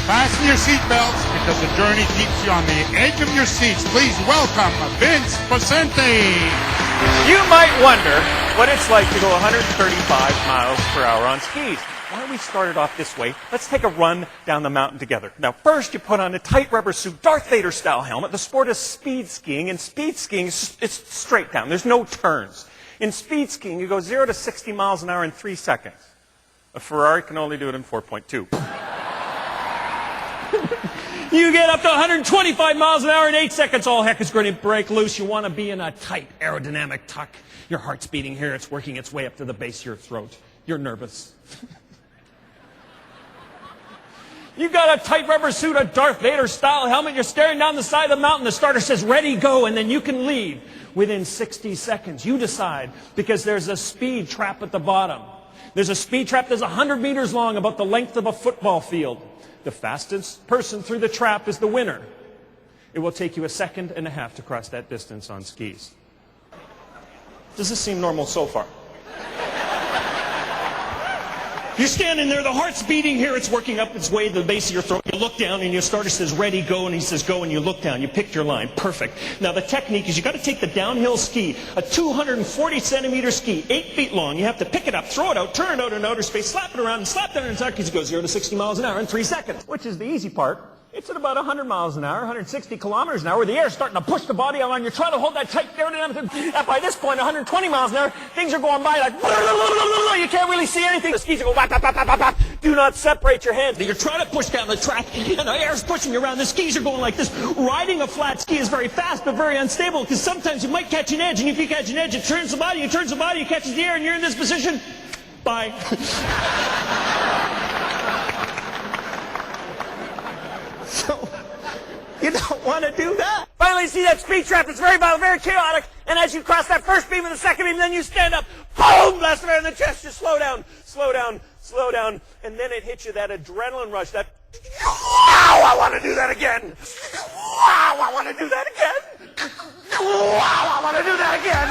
Fasten your seatbelts because the journey keeps you on the edge of your seats. Please welcome Vince Poscente. You might wonder what it's like to go 135 miles per hour on skis. Why don't we start it off this way? Let's take a run down the mountain together. Now, first you put on a tight rubber suit, Darth Vader style helmet. The sport is speed skiing, and speed skiing it's straight down. There's no turns. In speed skiing, you go 0 to 60 miles an hour in 3 seconds. A Ferrari can only do it in 4.2. You get up to 125 miles an hour in 8 seconds. All heck is going to break loose. You want to be in a tight aerodynamic tuck. Your heart's beating here. It's working its way up to the base of your throat. You're nervous. You've got a tight rubber suit, a Darth Vader style helmet. You're staring down the side of the mountain. The starter says, ready, go, and then you can leave within 60 seconds. You decide, because there's a speed trap at the bottom. There's a speed trap that's 100 meters long, about the length of a football field. The fastest person through the trap is the winner. It will take you 1.5 seconds to cross that distance on skis. Does this seem normal so far? You're standing there, the heart's beating here, it's working up its way to the base of your throat. You look down and your starter says, ready, go, and he says, go, and you look down. You picked your line. Perfect. Now the technique is you got to take the downhill ski, a 240 centimeter ski, 8 feet long. You have to pick it up, throw it out, turn it out in outer space, slap it around, and slap that in its because it goes 0 to 60 miles an hour in 3 seconds, which is the easy part. It's at about 100 miles an hour, 160 kilometers an hour, where the air's starting to push the body out on you. Try to hold that tight aerodynamic. By this point, 120 miles an hour, things are going by like, you can't really see anything. The skis are going, bop, bop, bop, bop, bop. Do not separate your hands. You're trying to push down the track, and the air's pushing you around. The skis are going like this. Riding a flat ski is very fast, but very unstable, because sometimes you might catch an edge, and if you catch an edge, it turns the body, it catches the air, and you're in this position. Bye. So, you don't want to do that. Finally, you see that speed trap. It's very violent, very chaotic. And as you cross that first beam and the second beam, then you stand up. Boom! Blast the air in the chest. Just slow down, slow down, slow down. And then it hits you, that adrenaline rush, that, wow, I want to do that again. Wow, I want to do that again. Wow, I want to do that again.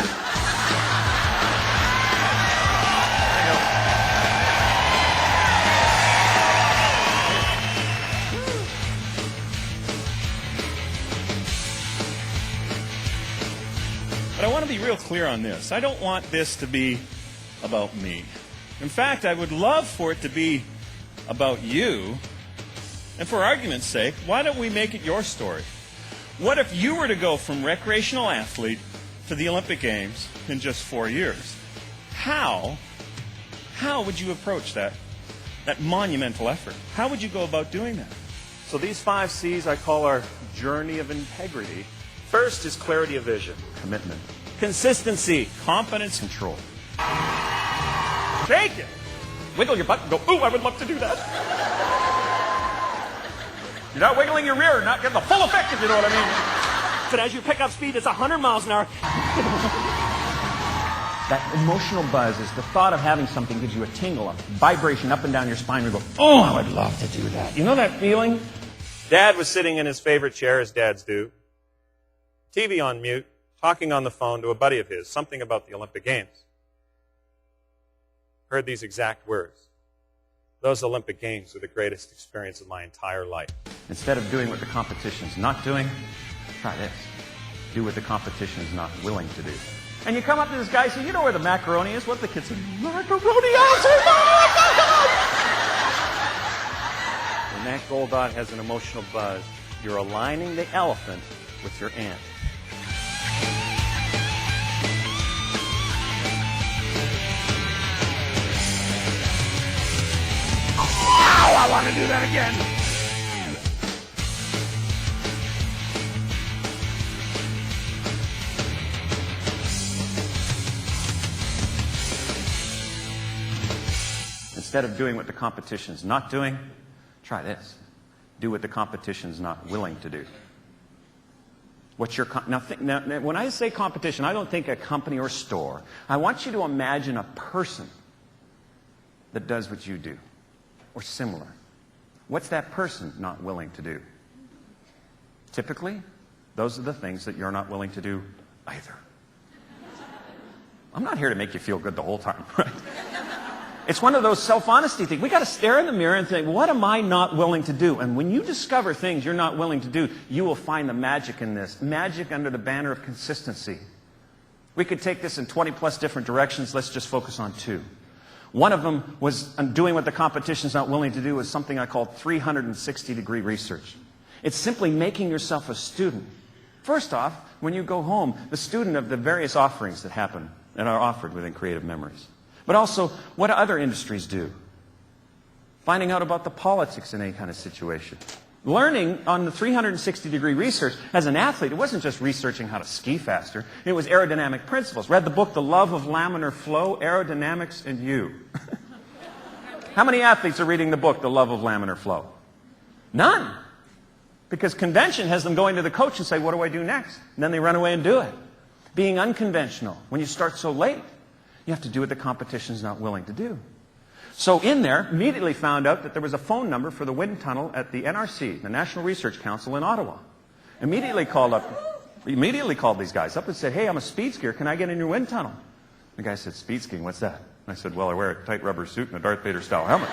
But I want to be real clear on this. I don't want this to be about me. In fact, I would love for it to be about you. And for argument's sake, why don't we make it your story? What if you were to go from recreational athlete to the Olympic Games in just 4 years? How would you approach that monumental effort? How would you go about doing that? So these 5 C's I call our journey of integrity. First is clarity of vision, commitment. Consistency, confidence, control. Shake it. Wiggle your butt and go, ooh, I would love to do that. You're not wiggling your rear, not getting the full effect, if you know what I mean. But as you pick up speed, it's 100 miles an hour. That emotional buzz is the thought of having something gives you a tingle, a vibration up and down your spine. You go, oh, I would love to do that. You know that feeling? Dad was sitting in his favorite chair, as dads do. TV on mute, talking on the phone to a buddy of his, something about the Olympic Games. Heard these exact words. Those Olympic Games were the greatest experience of my entire life. Instead of doing what the competition's not doing, try this. Do what the competition is not willing to do. And you come up to this guy and say, you know where the macaroni is? What the kid said? Macaroni! When that gold dot has an emotional buzz, you're aligning the elephant with your ant. Wow, I want to do that again. Instead of doing what the competition is not doing, try this. Do what the competition is not willing to do. What's your now, when I say competition, I don't think a company or store. I want you to imagine a person that does what you do, or similar. What's that person not willing to do? Typically, those are the things that you're not willing to do either. I'm not here to make you feel good the whole time, right? It's one of those self-honesty things. We got to stare in the mirror and think, what am I not willing to do? And when you discover things you're not willing to do, you will find the magic in this. Magic under the banner of consistency. We could take this in 20-plus different directions. Let's just focus on 2. One of them was doing what the competition's not willing to do, was something I call 360-degree research. It's simply making yourself a student. First off, when you go home, the student of the various offerings that happen and are offered within Creative Memories. But also, what other industries do. Finding out about the politics in any kind of situation. Learning on the 360-degree research. As an athlete, it wasn't just researching how to ski faster. It was aerodynamic principles. Read the book, The Love of Laminar Flow, Aerodynamics and You. How many athletes are reading the book, The Love of Laminar Flow? None. Because convention has them going to the coach and say, what do I do next? And then they run away and do it. Being unconventional. When you start so late, you have to do what the competition's not willing to do. So in there, immediately found out that there was a phone number for the wind tunnel at the NRC, the National Research Council in Ottawa. Immediately called these guys up and said, hey, I'm a speed skier. Can I get in your wind tunnel? The guy said, speed skiing, what's that? And I said, well, I wear a tight rubber suit and a Darth Vader style helmet.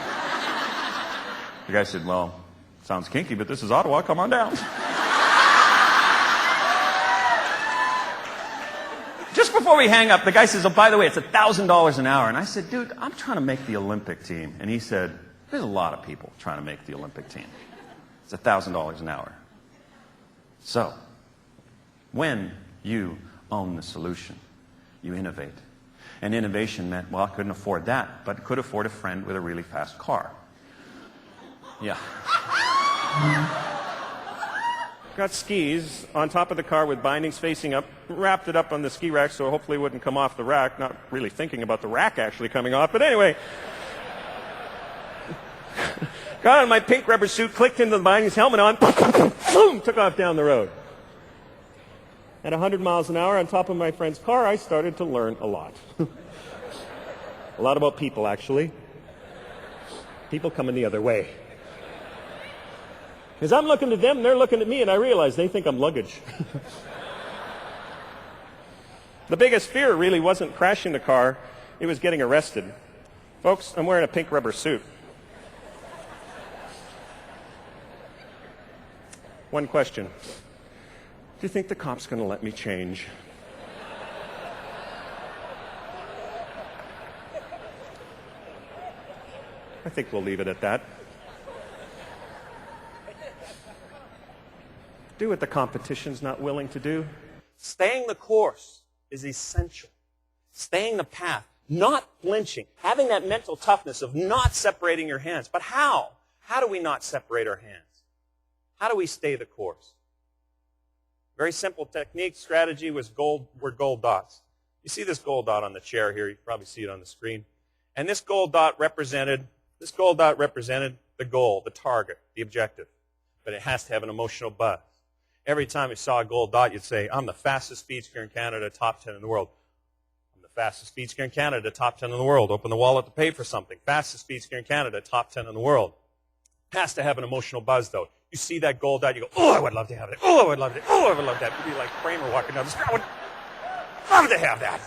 The guy said, well, sounds kinky, but this is Ottawa. Come on down. Just before we hang up, the guy says, oh, by the way, it's $1,000 an hour. And I said, dude, I'm trying to make the Olympic team. And he said, there's a lot of people trying to make the Olympic team. It's $1,000 an hour. So, when you own the solution, you innovate. And innovation meant, well, I couldn't afford that, but could afford a friend with a really fast car. Yeah. Got skis on top of the car with bindings facing up, wrapped it up on the ski rack so hopefully it wouldn't come off the rack, not really thinking about the rack actually coming off, but anyway. Got on my pink rubber suit, clicked into the bindings, helmet on, boom, took off down the road. At 100 miles an hour on top of my friend's car, I started to learn a lot. A lot about people, actually. People coming the other way. Because I'm looking at them, they're looking at me, and I realize they think I'm luggage. The biggest fear really wasn't crashing the car, it was getting arrested. Folks, I'm wearing a pink rubber suit. One question. Do you think the cop's going to let me change? I think we'll leave it at that. Do what the competition's not willing to do. Staying the course is essential. Staying the path, not flinching, having that mental toughness of not separating your hands. But how? How do we not separate our hands? How do we stay the course? Very simple technique, strategy were gold dots. You see this gold dot on the chair here. You can probably see it on the screen. And this gold dot represented the goal, the target, the objective. But it has to have an emotional buzz. Every time you saw a gold dot, you'd say, I'm the fastest speed skier in Canada, top 10 in the world. I'm the fastest speed skier in Canada, top 10 in the world. Open the wallet to pay for something. Fastest speed skier in Canada, top 10 in the world. Has to have an emotional buzz, though. You see that gold dot, you go, oh, I would love to have it. Oh, I would love it. Oh, I would love that. You'd be like Kramer walking down the street. I would love to have that.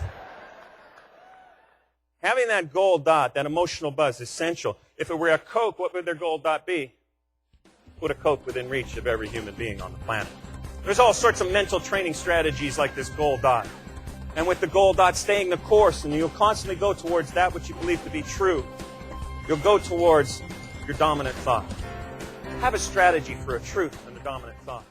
Having that gold dot, that emotional buzz, is essential. If it were a Coke, what would their gold dot be? Put a Coke within reach of every human being on the planet. There's all sorts of mental training strategies like this gold dot. And with the gold dot, staying the course, and you'll constantly go towards that which you believe to be true. You'll go towards your dominant thought. Have a strategy for a truth and a dominant thought.